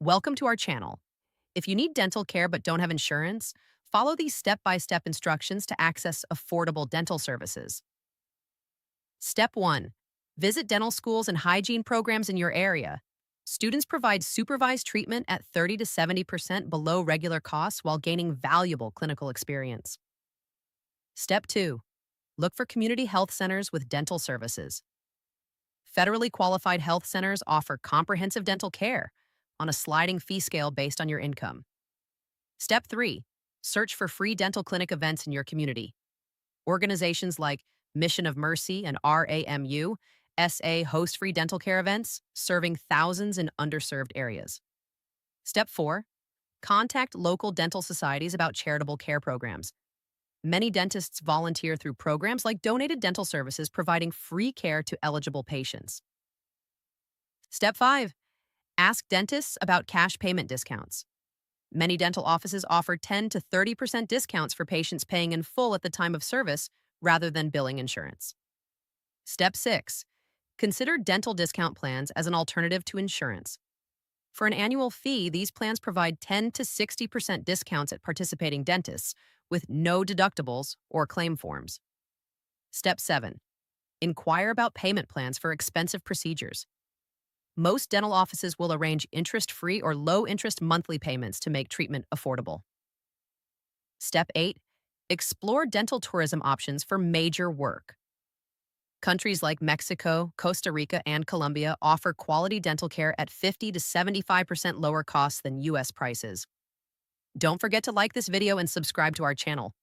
Welcome to our channel. If you need dental care but don't have insurance, follow these step-by-step instructions to access affordable dental services. Step 1. Visit dental schools and hygiene programs in your area. Students provide supervised treatment at 30 to 70% below regular costs while gaining valuable clinical experience. Step 2. Look for community health centers with dental services. Federally qualified health centers offer comprehensive dental care on a sliding fee scale based on your income. Step 3. Search for free dental clinic events in your community. Organizations like Mission of Mercy and RAMU SA host free dental care events, serving thousands in underserved areas. Step 4. Contact local dental societies about charitable care programs. Many dentists volunteer through programs like donated dental services providing free care to eligible patients. Step 5. Ask dentists about cash payment discounts. Many dental offices offer 10 to 30% discounts for patients paying in full at the time of service rather than billing insurance. Step 6. Consider dental discount plans as an alternative to insurance. For an annual fee, these plans provide 10 to 60% discounts at participating dentists with no deductibles or claim forms. Step 7. Inquire about payment plans for expensive procedures. Most dental offices will arrange interest-free or low-interest monthly payments to make treatment affordable. Step 8. Explore dental tourism options for major work. Countries like Mexico, Costa Rica, and Colombia offer quality dental care at 50 to 75% lower costs than U.S. prices. Don't forget to like this video and subscribe to our channel.